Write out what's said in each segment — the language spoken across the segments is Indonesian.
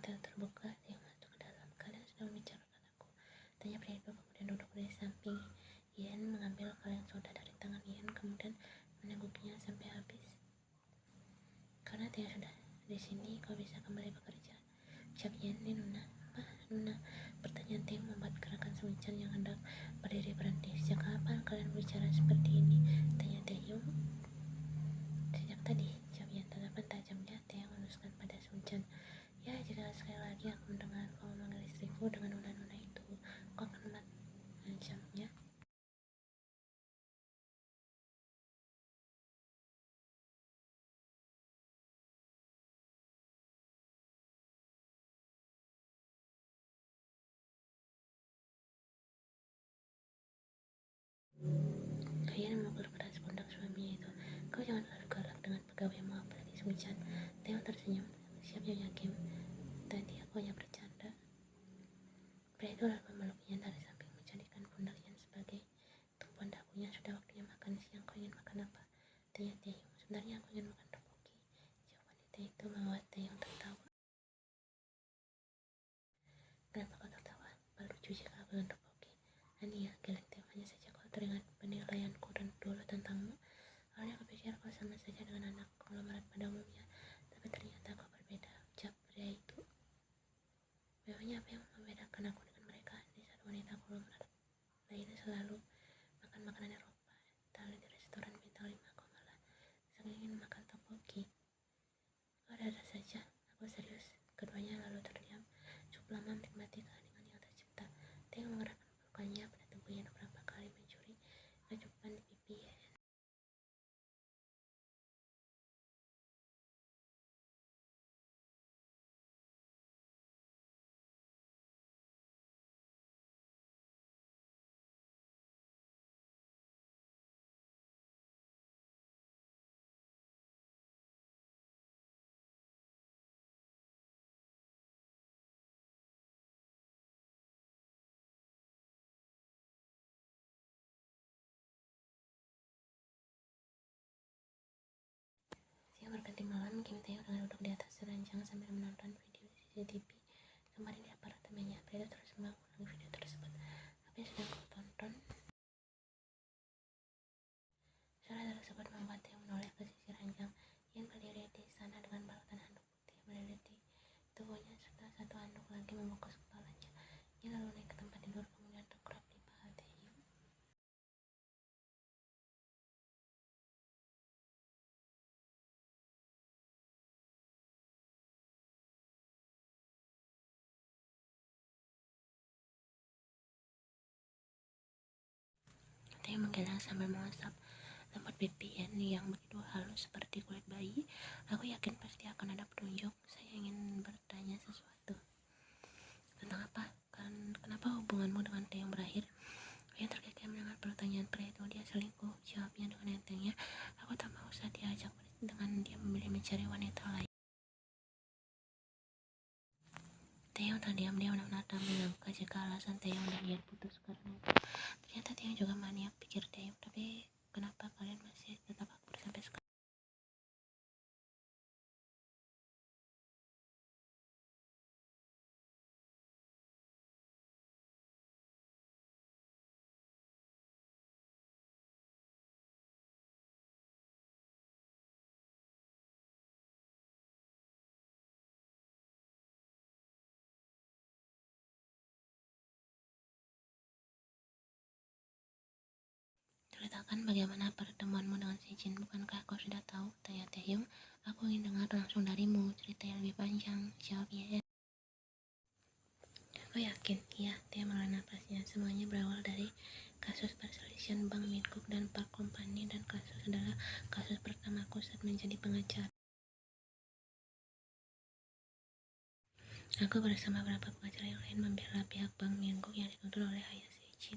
hotel terbuka, dia masuk ke dalam. Kalian sudah membicarakan aku? Tanya pria itu kemudian duduk di samping Ian, mengambil kaleng soda dari tangan Ian, kemudian meneguknya sampai habis. Karena dia sudah di sini, kau bisa kembali bekerja. Ucap Ian. Di Nuna. Apa? Nuna? Pertanyaan Taeyong membuat gerakan Sun-chan yang hendak berdiri berhenti. Sejak kapan kalian berbicara seperti ini? Tanya Taeyong. Sejak tadi, jawab Ian. Tatapan tajamnya Taeyong menusukkan pada Sun-chan. Ya, jika sekali lagi aku mendengar kau memanggil istriku dengan nuna-nuna itu, kau akan mengancamnya. Ian memukul keras pundak suaminya itu. Kau jangan terlalu galak dengan pegawaimu, apalagi Sun-chan. Taeyong tersenyum. Siap Nyonya Kim. Tadi aku hanya bercanda. Pria itu lalu memeluk Ian dari samping, menjadikan pundak Ian sebagai tumpuan dagunya. Sudah waktunya makan siang. Kau ingin makan apa? Tanya Taeyong. Sebenarnya aku ingin makan tteokbokki. Jawab wanita itu membuat Taeyong tertawa. Kenapa kau tertawa? Lucu jika aku ingin tteokbokki. Ania, geleng Taeyong. Hanya saja kau teringat penilaianku dan dulu tentangmu. Awalnya aku pikir kau sama saja dengan anak konglomerat pada umumnya, tapi ternyata kau berbeda, ucap pria itu. Memangnya apa yang membedakan aku dengan mereka? Di saat wanita konglomerat lainnya selalu makan makanan Eropa, entah di restoran bintang 5, kau malah sangat ingin makan tteokbokki. Kau ada saja, aku serius. Keduanya lalu terdiam, cukup lama menikmati keheningan yang tercipta. Taeyong mengerahkan pelukannya pada tubuh Ian beberapa kali, mencuri kecupan di pipi Ian. Siang berganti malam, Kim Taeyong tengah duduk di atas ranjang sambil menonton video CCTV kemarin di apartemennya. Pria itu terus mengulangi video tersebut. Apa yang sedang kau tonton? Suara tersebut membuat Taeyong menoleh ke sisi ranjang. Ian berdiri di sana dengan balutan handuk putih meliliti tubuhnya serta satu handuk lagi membungkus kepalanya. Ian lalu naik ke tempat tidur, kemudian tengkurap di paha Taeyong. Taeyong menggeleng sambil mengusap lembut pipi Ian yang begitu halus seperti kulit bayi. Aku yakin pasti akan ada petunjuk. Saya ingin bertanya sesuatu. Tentang apa? Kenapa hubunganmu dengan Taeyong berakhir? Ian terkekeh mendengar pertanyaan pria itu. Dia selingkuh, jawabnya dengan entengnya. Aku tak mau saat diajak dengan dia memilih mencari wanita lain. Taeyong terdiam. Dia benar-benar tak menyangka jika alasan Taeyong dan Ian putus karena itu. Ternyata Taeyong juga maniak, pikir Taeyong. Tapi kenapa kalian masih tetap akur sampai sekarang? Ceritakan bagaimana pertemuanmu dengan si Jin. Bukankah kau sudah tahu? Tanya Taeyong. Aku ingin dengar langsung darimu cerita yang lebih panjang, jawab Ian. Aku yakin, iya. Dia menghela napasnya. Semuanya berawal dari kasus perselisihan Bank Minkook dan Park Company, dan kasus adalah kasus pertamaku saat menjadi pengacara. Aku bersama beberapa pengacara yang lain membela pihak Bank Minkook yang dituntut oleh ayah si Jin.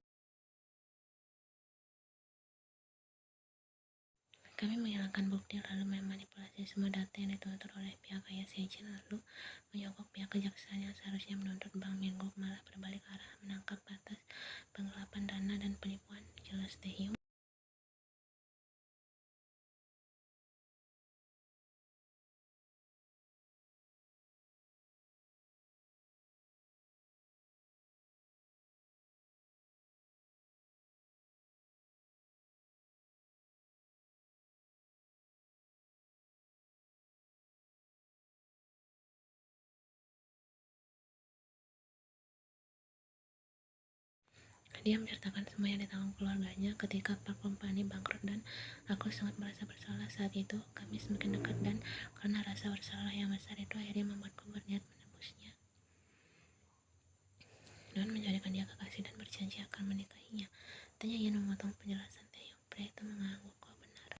Kami menghilangkan bukti lalu memanipulasi semua data yang dituntut oleh pihak ayah Seijin, lalu menyogok pihak kejaksaan yang seharusnya menuntut Bank Minkook malah berbalik arah menangkap atas penggelapan dana dan penipuan, jelas Taeyong. Dia menceritakan semua yang ditanggung keluarganya ketika Park Company bangkrut dan aku sangat merasa bersalah saat itu. Kami semakin dekat dan karena rasa bersalah yang besar itu akhirnya membuatku berniat menebusnya dengan menjadikan dia kekasih dan berjanji akan menikahinya. Tanya Ian memotong penjelasan Taeyong. Pria itu mengangguk. Kau benar.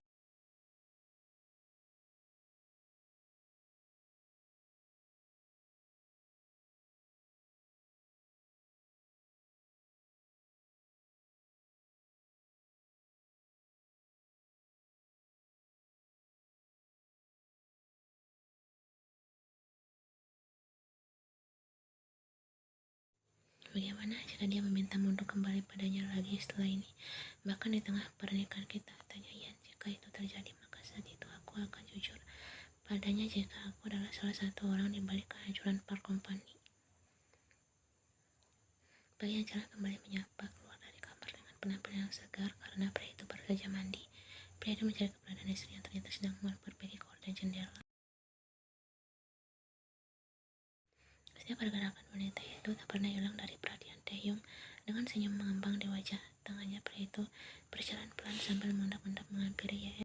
Bagaimana jika dia memintamu untuk kembali padanya lagi setelah ini? Bahkan di tengah pernikahan kita, tanya Ian. Jika itu terjadi, maka saat itu aku akan jujur padanya jika aku adalah salah satu orang di balik kehancuran Park Company. Pagi yang cerah kembali menyapa keluar dari kamar dengan penampilan yang segar karena pria itu baru saja mandi. Pria itu mencari keberadaan istri yang ternyata sedang memperbaiki gorden jendela. Setiap pergerakan wanita itu tak pernah hilang dari perhatian Taeyong. Dengan senyum mengembang di wajah tangannya, pria itu berjalan pelan sambil mengendap-endap menghampiri Ye.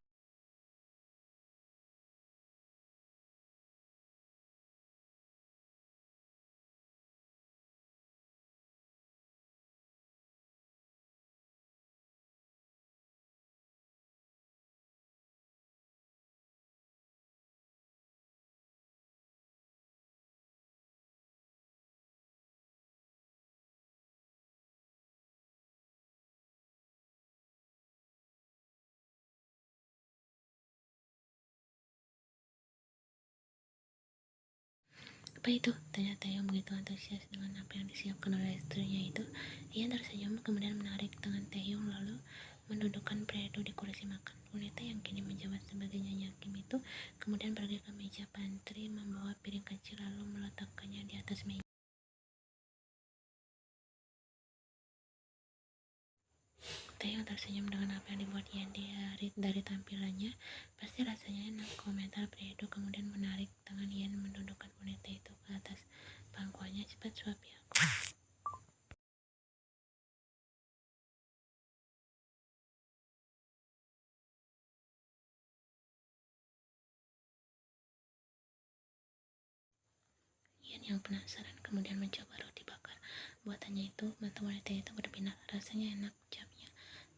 Apa itu? Tanya Taeyong begitu antusias dengan apa yang disiapkan oleh istrinya itu. Ia tersenyum kemudian menarik tangan Taeyong lalu mendudukkan pria itu di kursi makan. Wanita yang kini menjabat sebagai Nyonya Kim itu kemudian pergi ke meja pantry membawa piring kecil lalu meletakkannya di atas meja. Taeyong tersenyum dengan apa yang dibuat Ian dari tampilannya. Pasti rasanya enak, komentar pria itu kemudian menarik tangan Ian mendudukkan wanita itu ke atas pangkuannya. Cepat suapi aku. Ian yang penasaran kemudian mencoba roti bakar buatannya itu. Mata wanita itu berbinar. Rasanya enak, ucapnya.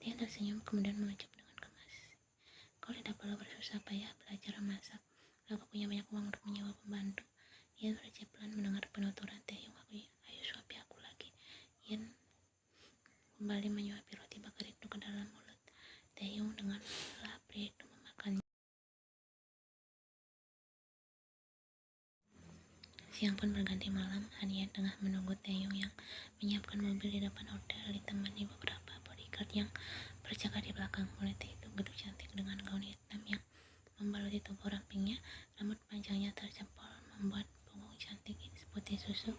Ian tersenyum kemudian mengucap dengan gemas. Kau tidak perlu bersusah payah belajar masak. Aku punya banyak uang untuk menyewa pembantu. Ian berucap pelan mendengar penuturan Taeyong. Ayo suapi aku lagi. Ian kembali menyuapi roti bakar itu ke dalam mulut Taeyong dengan lelah. Pria itu memakannya. Siang pun berganti malam. Hania tengah menunggu Taeyong yang menyiapkan mobil di depan hotel ditemani beberapa bodyguard yang berjaga di belakang. Wanita itu begitu cantik dengan gaun hitam yang membaluti tubuh rampingnya. Rambut panjangnya terjempol membuat punggung cantik seputih susu.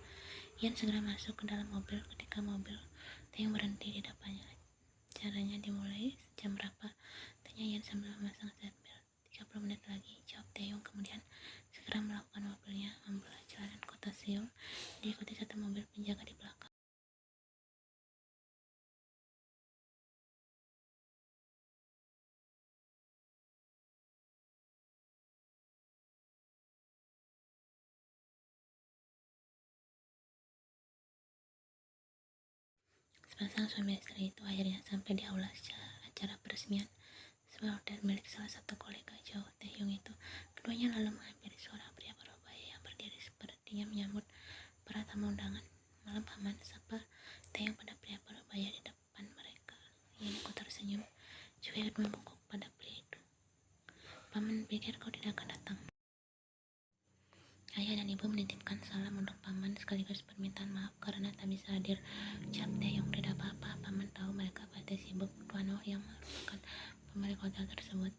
Ian segera masuk ke dalam mobil. Ketika mobil Taeyong berhenti di depannya. Caranya dimulai jam berapa? Tanya Ian sambil memasang seatbelt. 30 menit lagi, jawab Taeyong kemudian segera melakukan mobilnya membelah jalanan kota Seoul diikuti satu mobil penjaga di belakang. Sepasang suami istri itu akhirnya sampai di aula acara peresmian sebuah hotel milik salah satu kolega jauh Taeyong itu. Keduanya lalu menghampiri seorang pria berubaya yang berdiri sepertinya menyambut para tamu undangan. Malam paman, sapa Taeyong pada pria berubaya di depan mereka. Ian ikut tersenyum, juga ikut membungkuk pada pria itu. Paman pikir kau tidak akan datang. Ayah dan ibu menitipkan salam untuk paman sekaligus permintaan maaf karena tak bisa hadir. Ucap Taeyong. Tidak apa-apa, paman tahu mereka pasti sibuk. Tuan Oh yang merupakan pemilik hotel tersebut.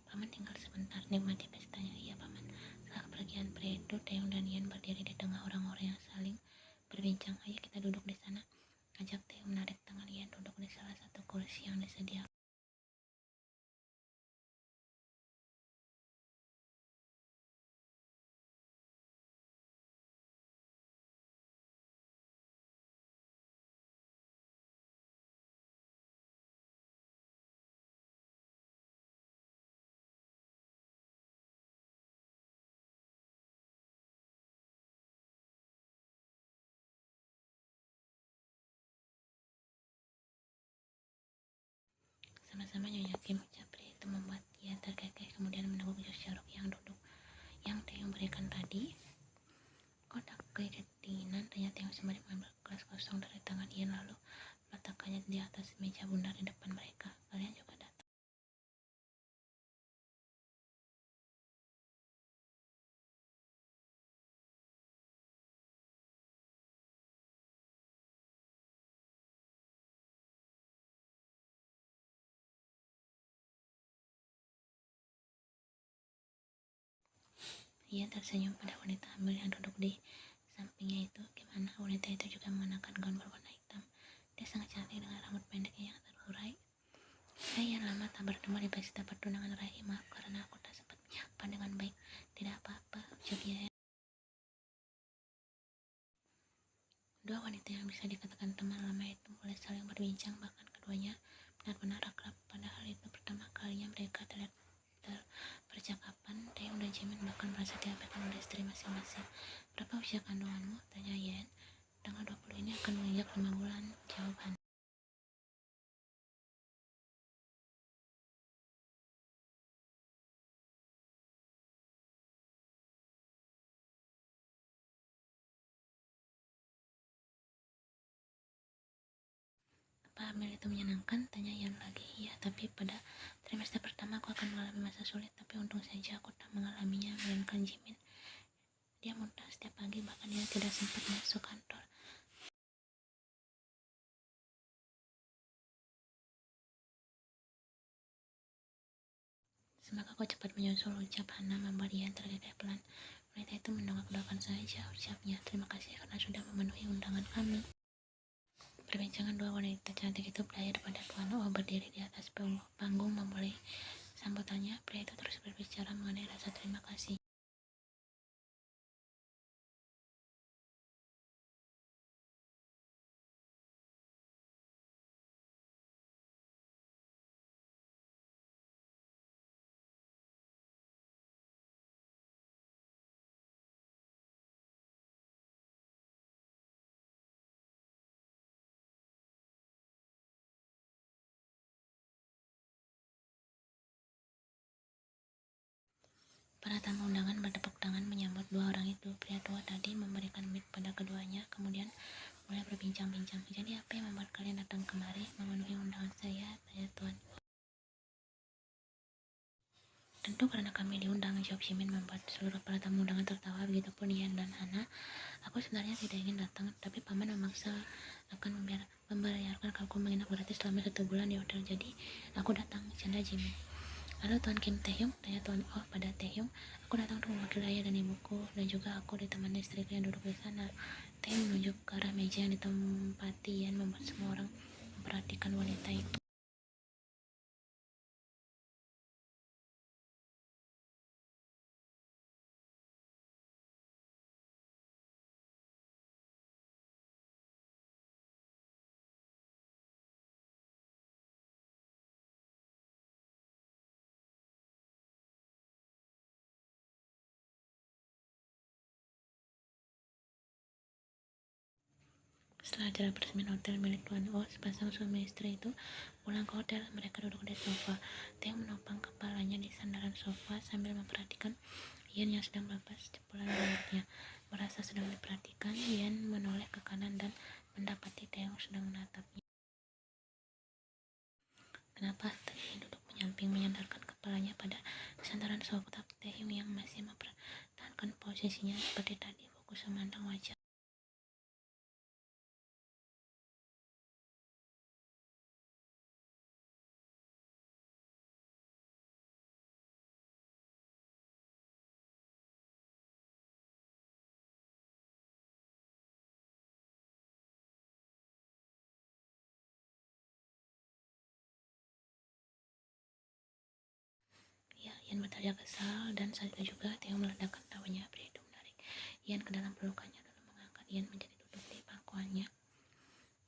Paman tinggal sebentar, nikmati pestanya. Iya paman. Setelah kepergian pria itu, Taeyong dan Ian berdiri di tengah orang-orang yang saling berbincang. Ayo kita duduk di sana. Ajak Taeyong menarik tangan Ian duduk di salah satu kursi yang disediakan. sama Nyonya Kim. Ucap pria itu membuat ia terkekeh, kemudian meneguk Josharok yang Taeyong berikan tadi. Kotak kedinginan, tanya Taeyong sembari mengambil gelas kosong dari tangan Ian lalu meletakkannya di atas meja bundar di depan mereka. Kalian juga datang. Ia tersenyum pada wanita hamil yang duduk di sampingnya itu. Gimana? Wanita itu juga mengenakan gaun berwarna hitam. Dia sangat cantik dengan rambut pendeknya yang terurai. Saya lama tak bertemu di pesta pertunangan Rai. Maaf karena aku tak sempat menyapa dengan baik. Tidak apa-apa, ucap ia. Dua wanita yang bisa dikatakan teman lama itu mulai saling berbincang, bahkan keduanya benar-benar akrab. Padahal itu pertama kalinya mereka terlihat percakapan. Taeyong dan Jimin bahkan merasa diabaikan oleh istri masing-masing. Berapa usia kandunganmu? Tanya Yen. Tanggal 20 ini akan menginjak 5 bulan, jawaban. Apa hamil itu menyenangkan? Tanya Yen lagi. Ya, tapi pada trimester pertama aku akan mengalami masa sulit, tapi untung saja aku tak mengalaminya, melainkan Jimin. Dia muntah setiap pagi, bahkan dia tidak sempat masuk kantor. Semoga kau cepat menyusul, ucap Hana membuat Ian terkekeh pelan. Wanita itu mendongak-dongakkan saja, ucapnya. Terima kasih karena sudah memenuhi undangan kami. Perbincangan dua wanita cantik itu berakhir pada Tuan O berdiri di atas panggung memulai sambutannya. Pria itu terus berbicara mengenai rasa terima kasih. Para tamu undangan bertepuk tangan menyambut dua orang itu. Pria tua tadi memberikan mic pada keduanya, kemudian mulai berbincang-bincang. Jadi apa yang membuat kalian datang kemari memenuhi undangan saya? Tanya Tuan. Tentu karena kami diundang, jawab Jimin membuat seluruh para tamu undangan tertawa. Begitupun Ian dan Hana. Aku sebenarnya tidak ingin datang, tapi paman memaksa akan membayarkan aku menginap gratis selama 1 bulan di hotel. Jadi aku datang, canda Jimin. Halo Tuan Kim Taehyung, tanya Tuan Oh pada Taehyung. Aku datang untuk mewakili ayah dan ibuku, dan juga aku ditemani istriku yang duduk di sana. Taehyung menunjuk ke arah meja yang ditempati Ian, membuat semua orang memperhatikan wanita itu. Setelah acara peresmian hotel milik Tuan Oh, sepasang suami istri itu pulang ke hotel. Mereka duduk di sofa. Taehyung menopang kepalanya di sandaran sofa sambil memperhatikan Ian yang sedang melepas cepulan rambutnya. Merasa sedang diperhatikan, Ian menoleh ke kanan dan mendapati Taehyung sedang menatapnya. Kenapa? Taehyung duduk menyamping menyandarkan kepalanya pada sandaran sofa. Taehyung yang masih mempertahankan posisinya seperti tadi fokus memandang wajah. Ya, Ian berteriak kesal, dan saat itu juga Taehyung meledakkan tawanya. Pria itu menarik Ian ke dalam pelukannya lalu mengangkat Ian menjadi duduk di pangkuannya.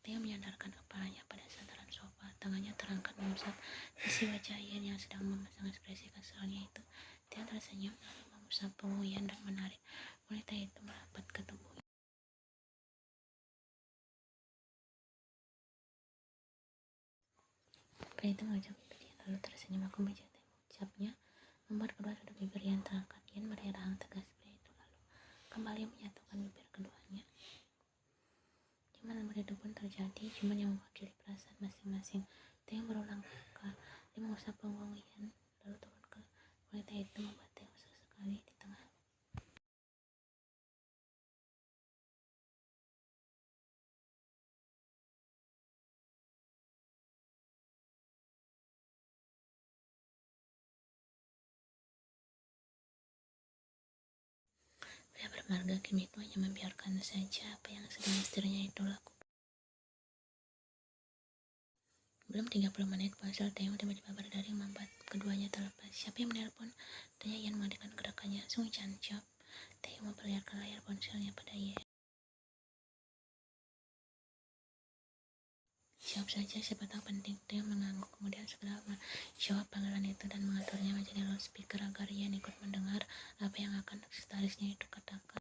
Taehyung menyandarkan kepalanya pada sandaran sofa. Tangannya terangkat mengusap sisi wajah Ian yang sedang memasang ekspresi kesalnya itu. Taehyung tersenyum lalu mengusap punggung Ian dan menarik wanita itu merapat ke tubuhnya. Pria itu mengajak Lalu tersenyum aku mencintai ucapnya, membuat kedua sudut bibir Yan terangkat. Yan mererang tegas pria itu lalu kembali menyatukan bibir keduanya. Cuman lembar itu pun terjadi, cuman yang mewakili perasaan masing-masing. Theo berulang kali mengusap punggung Yan, lalu turun ke wanita itu membuat Theo sesekali di tengah. Pria bermarga kini itu hanya membiarkan saja apa yang sedang istrinya itu lakukan. Belum 30 menit ponsel Theo tiba-tiba berdering membuat keduanya terlepas. Siapa yang menelpon? Tanya Yan mengalihkan gerakannya. Sung Chan jawab. Theo memperlihatkan layar ponselnya pada Yan. Jawab saja, siapa tahu penting. Theo mengangguk, kemudian segera menjawab panggilan itu dan mengaturnya menjadi loudspeaker agar Yan ikut mendengar apa yang akan sekretarisnya itu katakan.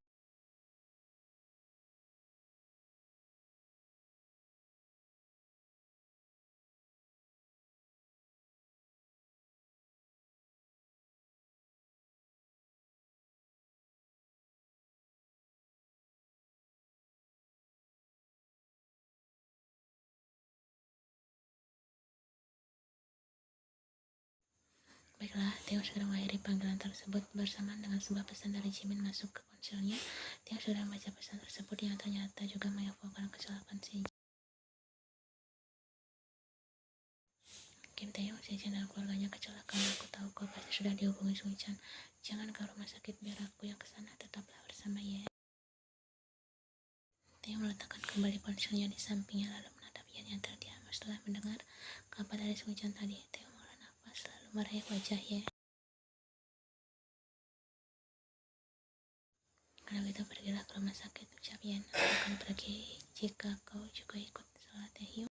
Baiklah, Theo segera mengakhiri panggilan tersebut bersamaan dengan sebuah pesan dari Jimin masuk ke ponselnya. Theo sudah membaca pesan tersebut yang ternyata juga menginfokan kecelakaan si Kim Taeyong, Sejin dan keluarganya kecelakaan. Aku tahu kau pasti sudah dihubungi Sung Chan. Jangan ke rumah sakit biar aku yang kesana. Tetaplah bersama Ye. Taeyong meletakkan kembali ponselnya di sampingnya lalu menatap Yan yang terdiam. Setelah mendengar kabar dari Sung Chan tadi, Taeyong menghela nafas lalu meraih wajah Ye. Kalau gitu pergilah ke rumah sakit, ucap Yan. Aku akan pergi jika kau juga ikut sholat Taehyung.